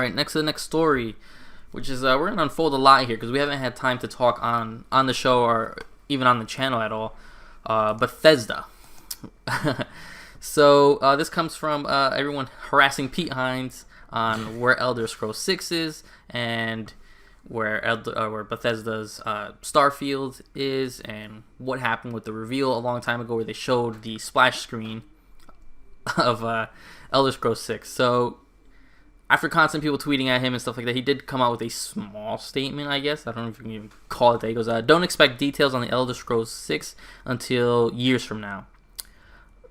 right, next to the next story, which is we're gonna unfold a lot here because we haven't had time to talk on the show or even on the channel at all. Bethesda. So this comes from everyone harassing Pete Hines on where Elder Scrolls 6 is and where Bethesda's Starfield is, and what happened with the reveal a long time ago where they showed the splash screen of Elder Scrolls 6. So after constant people tweeting at him and stuff like that, he did come out with a small statement, I guess. I don't know if you can even call it that. He goes, don't expect details on the Elder Scrolls 6 until years from now.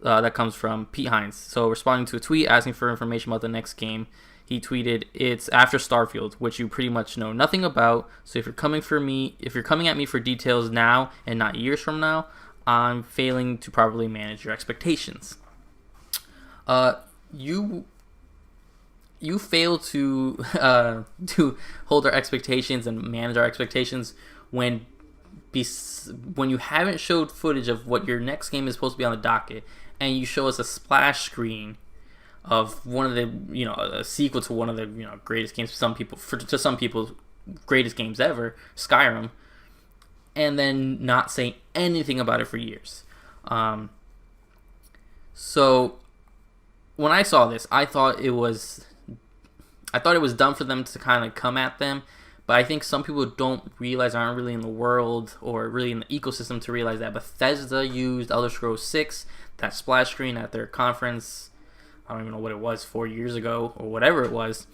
That comes from Pete Hines. So responding to a tweet asking for information about the next game, he tweeted, "It's after Starfield, which you pretty much know nothing about. So if you're coming at me for details now and not years from now, I'm failing to properly manage your expectations." You fail to hold our expectations and manage our expectations when you haven't showed footage of what your next game is supposed to be on the docket, and you show us a splash screen of one of the, a sequel to one of the, greatest games to some people, greatest games ever, Skyrim, and then not say anything about it for years. So when I saw this, I thought it was dumb for them to kind of come at them, but I think some people aren't really in the world or really in the ecosystem to realize that Bethesda used Elder Scrolls 6, that splash screen at their conference, I don't even know what it was, 4 years ago or whatever it was.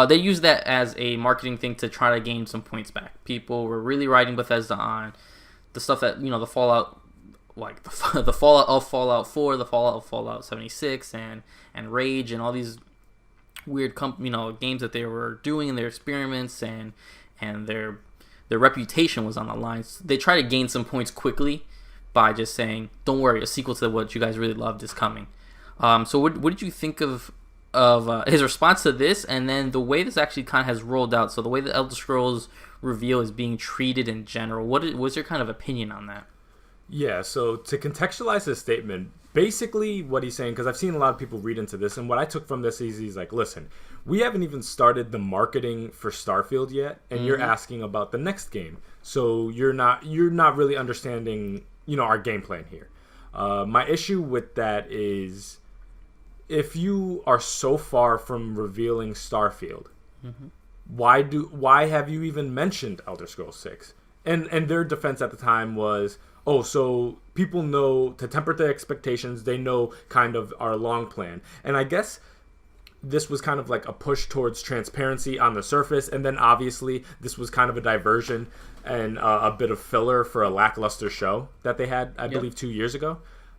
They used that as a marketing thing to try to gain some points back. People were really riding Bethesda on the stuff that, the Fallout, like the Fallout of Fallout 4, the Fallout of Fallout 76, and Rage, and all these weird games that they were doing in their experiments, and their reputation was on the line. So they try to gain some points quickly by just saying, "Don't worry, a sequel to what you guys really loved is coming." So what did you think of his response to this, and then the way this actually kind of has rolled out? So the way the Elder Scrolls reveal is being treated in general. What's your kind of opinion on that? Yeah, so to contextualize his statement, basically what he's saying, because I've seen a lot of people read into this, and what I took from this is he's like, listen, we haven't even started the marketing for Starfield yet, and you're asking about the next game. So you're not really understanding, our game plan here. My issue with that is, if you are so far from revealing Starfield, why have you even mentioned Elder Scrolls 6? And their defense at the time was, oh, so people know to temper their expectations. They know kind of our long plan. And I guess this was kind of like a push towards transparency on the surface. And then obviously this was kind of a diversion and a bit of filler for a lackluster show that they had, I believe, 2 years ago.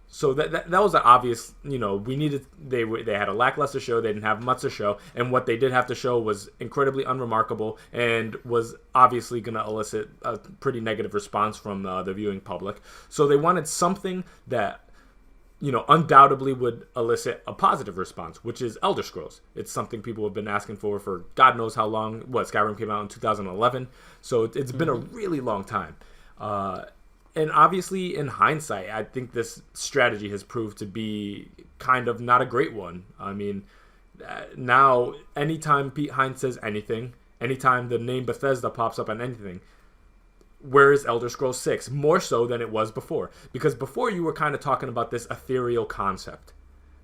So that was an obvious, they had a lackluster show. They didn't have much to show. And what they did have to show was incredibly unremarkable and was obviously going to elicit a pretty negative response from the viewing public. So they wanted something that, undoubtedly would elicit a positive response, which is Elder Scrolls. It's something people have been asking for God knows how long. Skyrim came out in 2011. So it's been a really long time. And obviously, in hindsight, I think this strategy has proved to be kind of not a great one. I mean, now, anytime Pete Hines says anything, anytime the name Bethesda pops up on anything, where is Elder Scrolls 6? More so than it was before. Because before, you were kind of talking about this ethereal concept.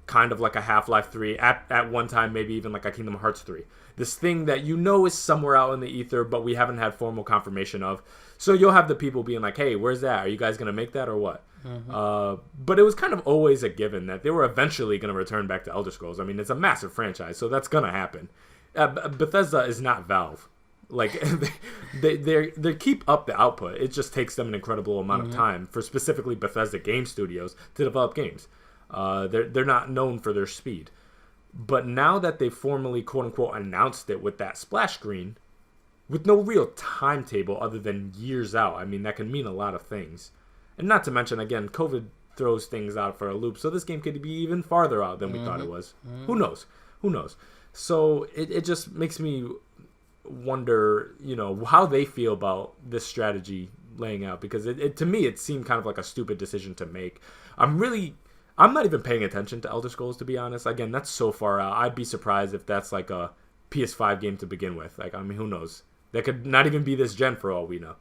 Kind of like a Half-Life 3, at one time maybe even like a Kingdom Hearts 3. This thing that is somewhere out in the ether, but we haven't had formal confirmation of. So you'll have the people being like, hey, where's that? Are you guys going to make that or what? But it was kind of always a given that they were eventually going to return back to Elder Scrolls. I mean, it's a massive franchise, so that's going to happen. Bethesda is not Valve. Like, they keep up the output. It just takes them an incredible amount of time for specifically Bethesda game studios to develop games. They're not known for their speed. But now that they formally, quote-unquote, announced it with that splash screen, with no real timetable other than years out, I mean, that can mean a lot of things. And not to mention, again, COVID throws things out for a loop, so this game could be even farther out than we thought it was. Who knows? So it just makes me wonder, how they feel about this strategy laying out, because to me, it seemed kind of like a stupid decision to make. I'm not even paying attention to Elder Scrolls, to be honest. Again, that's so far out. I'd be surprised if that's like a PS5 game to begin with. Like, I mean, who knows? That could not even be this gen for all we know.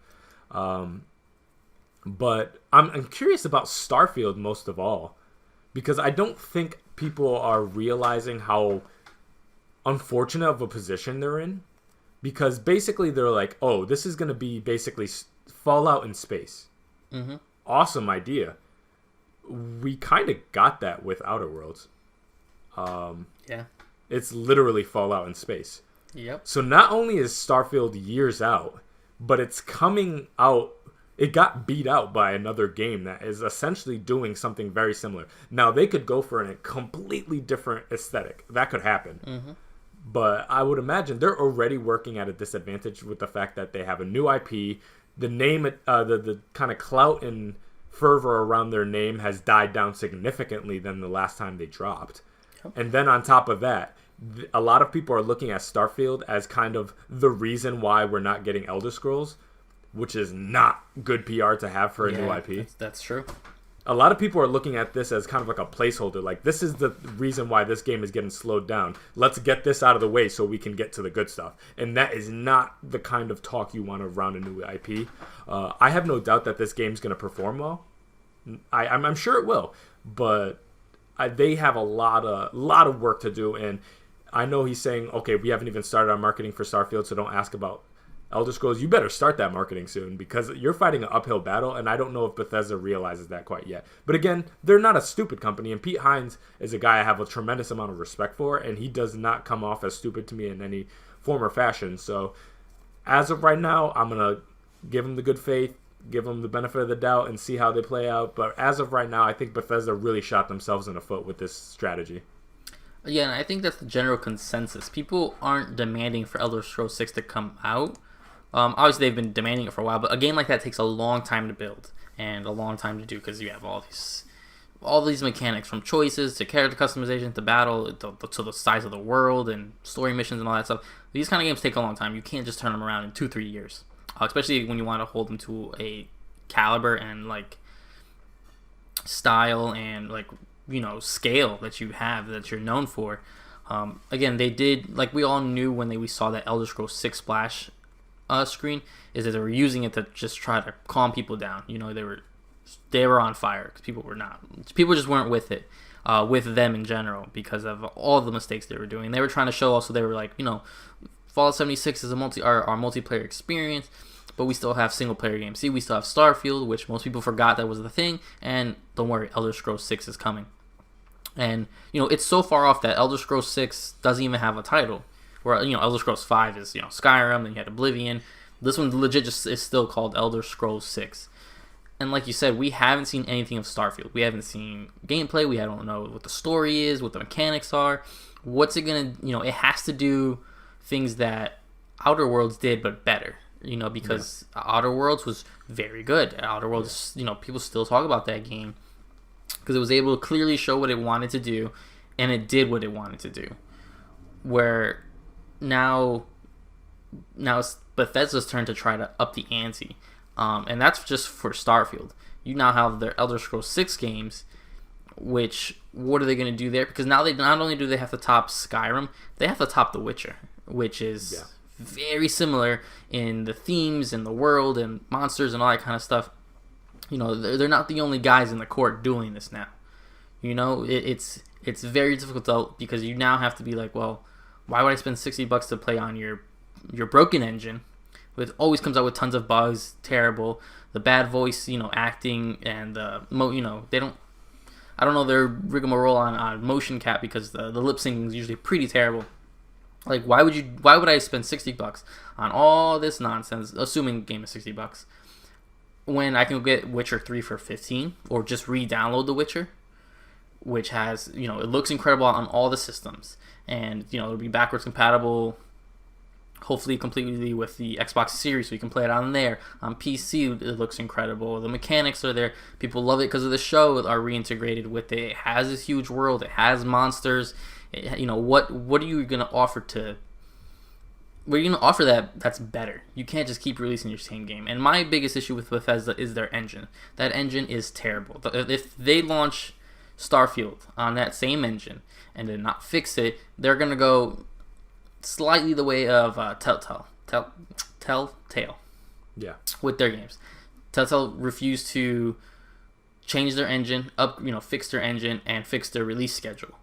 But I'm curious about Starfield most of all, because I don't think people are realizing how unfortunate of a position they're in. Because basically they're like, oh, this is going to be basically Fallout in space. Mm-hmm. Awesome idea. We kind of got that with Outer Worlds. Yeah. It's literally Fallout in space. Yep. So not only is Starfield years out, but it's coming out. It got beat out by another game that is essentially doing something very similar. Now, they could go for a completely different aesthetic. That could happen. Mm-hmm. But I would imagine they're already working at a disadvantage with the fact that they have a new IP. The name, the kind of clout and fervor around their name has died down significantly than the last time they dropped. Yep. And then on top of that, a lot of people are looking at Starfield as kind of the reason why we're not getting Elder Scrolls, which is not good PR to have for a new IP. That's true. A lot of people are looking at this as kind of like a placeholder. Like, this is the reason why this game is getting slowed down. Let's get this out of the way so we can get to the good stuff. And that is not the kind of talk you want around a new IP. I have no doubt that this game's going to perform well. I'm sure it will. But they have a lot of work to do. And I know he's saying, okay, we haven't even started our marketing for Starfield, so don't ask about Elder Scrolls. You better start that marketing soon, because you're fighting an uphill battle, and I don't know if Bethesda realizes that quite yet. But again, they're not a stupid company, and Pete Hines is a guy I have a tremendous amount of respect for, and he does not come off as stupid to me in any form or fashion. So as of right now, I'm going to give him the good faith, give them the benefit of the doubt, and see how they play out. But as of right now, I think Bethesda really shot themselves in the foot with this strategy. Yeah, and I think that's the general consensus. People aren't demanding for Elder Scrolls 6 to come out. Obviously, they've been demanding it for a while, but a game like that takes a long time to build and a long time to do, because you have all these mechanics, from choices to character customization to battle to the size of the world and story missions and all that stuff. These kind of games take a long time. You can't just turn them around in 2-3 years, especially when you want to hold them to a caliber and like style and like, you know, scale that you have, that you're known for. Again, they did, like we all knew when we saw that Elder Scrolls 6 splash screen, is that they were using it to just try to calm people down. You know, they were on fire because people just weren't with it, with them in general, because of all the mistakes they were doing. They were trying to show also, they were like, you know, Fallout 76 is our multiplayer experience, but we still have single player games. See, we still have Starfield, which most people forgot that was the thing, and don't worry, Elder Scrolls 6 is coming. And, you know, it's so far off that Elder Scrolls 6 doesn't even have a title. Where, you know, Elder Scrolls 5 is, you know, Skyrim, then you had Oblivion. This one legit just is still called Elder Scrolls 6. And like you said, we haven't seen anything of Starfield. We haven't seen gameplay. We don't know what the story is, what the mechanics are. What's it going to, you know, it has to do things that Outer Worlds did, but better. You know, because Outer Worlds was very good. Outer Worlds, you know, people still talk about that game because it was able to clearly show what it wanted to do, and it did what it wanted to do. Where now it's Bethesda's turn to try to up the ante, and that's just for Starfield. You now have their Elder Scrolls 6 games, which, what are they going to do there? Because now they not only do they have to top Skyrim, they have to top The Witcher, which is very similar in the themes and the world and monsters and all that kind of stuff. You know, they're not the only guys in the court doing this now. You know, it's very difficult though, because you now have to be like, well, why would I spend $60 to play on your broken engine, which always comes out with tons of bugs, terrible, the bad voice, you know, acting, and you know, they don't. I don't know their rigmarole on motion cap, because the lip syncing is usually pretty terrible. Like, why would I spend $60 on all this nonsense, assuming the game is $60, when I can get Witcher 3 for $15, or just re-download The Witcher, which has, you know, it looks incredible on all the systems. And, you know, it'll be backwards compatible, hopefully completely with the Xbox Series, so you can play it on there. On PC, it looks incredible. The mechanics are there. People love it because of the show are reintegrated with it. It has this huge world. It has monsters. You know, what are you going to offer that's better? You can't just keep releasing your same game. And my biggest issue with Bethesda is their engine. That engine is terrible. If they launch Starfield on that same engine and did not fix it, they're going to go slightly the way of Telltale Yeah. with their games. Telltale refused to change their engine, fix their engine and fix their release schedule.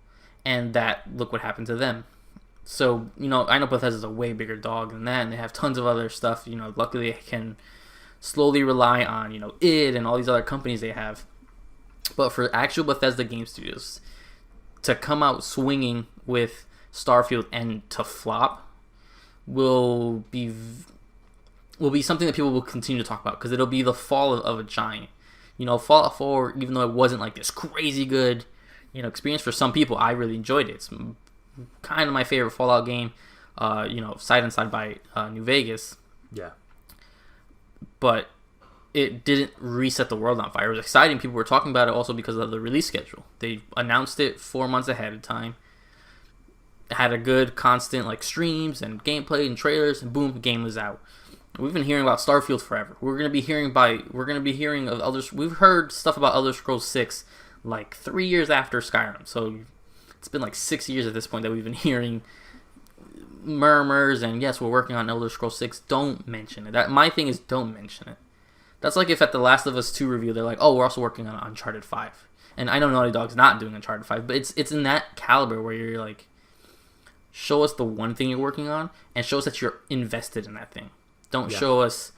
And look what happened to them. So, I know Bethesda's a way bigger dog than that, and they have tons of other stuff. Luckily they can slowly rely on, id and all these other companies they have. But for actual Bethesda game studios to come out swinging with Starfield and to flop will be something that people will continue to talk about, because it'll be the fall of a giant. Fallout 4, even though it wasn't like this crazy good, experience for some people, I really enjoyed it. It's kind of my favorite Fallout game, side and side by New Vegas. Yeah. But it didn't reset the world on fire. It was exciting. People were talking about it also because of the release schedule. They announced it 4 months ahead of time. It had a good constant streams and gameplay and trailers, and boom, the game was out. We've been hearing about Starfield forever. We're gonna be hearing of others. We've heard stuff about Elder Scrolls 6 like 3 years after Skyrim. So it's been 6 years at this point that we've been hearing murmurs, and yes, we're working on Elder Scrolls 6. Don't mention it. My thing is, don't mention it. That's like if at The Last of Us 2 review they're like, oh, we're also working on Uncharted 5. And I know Naughty Dog's not doing Uncharted 5, but it's in that caliber where you're like, show us the one thing you're working on and show us that you're invested in that thing. Don't show us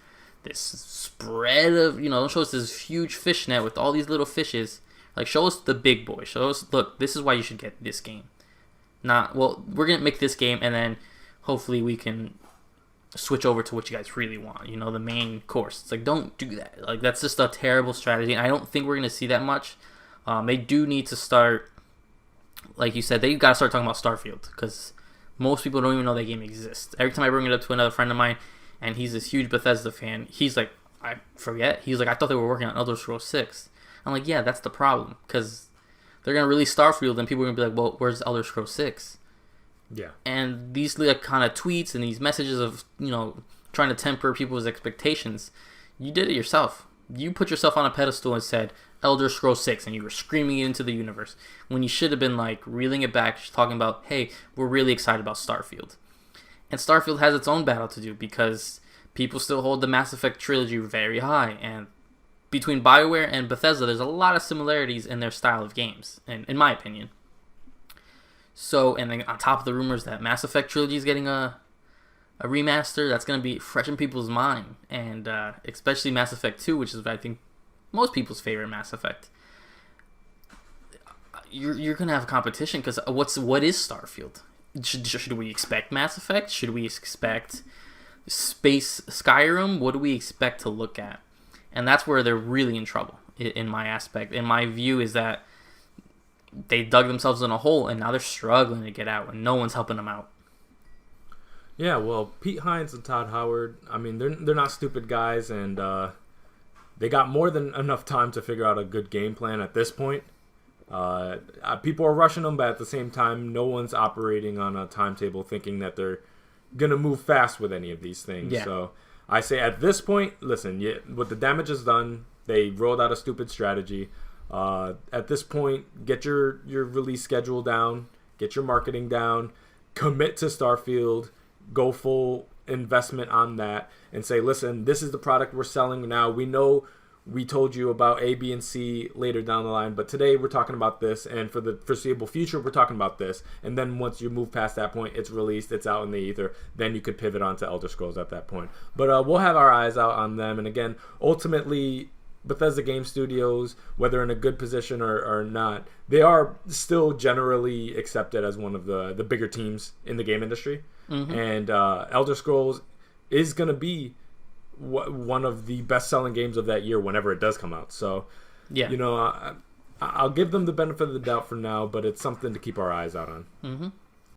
this spread of, don't show us this huge fish net with all these little fishes. Show us the big boy. Show us, look, this is why you should get this game. Not, well, we're going to make this game and then hopefully we can switch over to what you guys really want. The main course. It's don't do that. That's just a terrible strategy. And I don't think we're going to see that much. They do need to start, like you said, they got to start talking about Starfield, because most people don't even know that game exists. Every time I bring it up to another friend of mine, and he's this huge Bethesda fan, he's like, I forget. He's like, I thought they were working on Elder Scrolls 6. I'm like, yeah, that's the problem, because they're going to release Starfield, and people are going to be like, well, where's Elder Scrolls 6? Yeah. And these kind of tweets and these messages of, trying to temper people's expectations, you did it yourself. You put yourself on a pedestal and said, Elder Scrolls 6, and you were screaming it into the universe, when you should have been reeling it back, talking about, hey, we're really excited about Starfield. And Starfield has its own battle to do, because people still hold the Mass Effect trilogy very high. And between BioWare and Bethesda, there's a lot of similarities in their style of games, in my opinion. So, and then on top of the rumors that Mass Effect trilogy is getting a remaster, that's going to be fresh in people's mind. And especially Mass Effect 2, which is, I think, most people's favorite Mass Effect. You're going to have a competition, because what is Starfield? Should we expect Mass Effect? Should we expect Space Skyrim? What do we expect to look at? And that's where they're really in trouble, in my aspect. And my view is that they dug themselves in a hole, and now they're struggling to get out, and no one's helping them out. Yeah, well, Pete Hines and Todd Howard, I mean, they're not stupid guys, and they got more than enough time to figure out a good game plan at this point. People are rushing them, but at the same time, no one's operating on a timetable thinking that they're going to move fast with any of these things. Yeah. So I say at this point, listen, what the damage is done. They rolled out a stupid strategy. At this point, get your release schedule down, get your marketing down, commit to Starfield, go full investment on that, and say, listen, this is the product we're selling now. We know we told you about A, B, and C later down the line, but today we're talking about this, and for the foreseeable future, we're talking about this. And then once you move past that point, it's released, it's out in the ether, then you could pivot onto Elder Scrolls at that point. But we'll have our eyes out on them, and again, ultimately, Bethesda Game Studios, whether in a good position or not, they are still generally accepted as one of the bigger teams in the game industry. Mm-hmm. And Elder Scrolls is going to be one of the best-selling games of that year whenever it does come out. So, yeah, I'll give them the benefit of the doubt for now, but it's something to keep our eyes out on. Mm-hmm.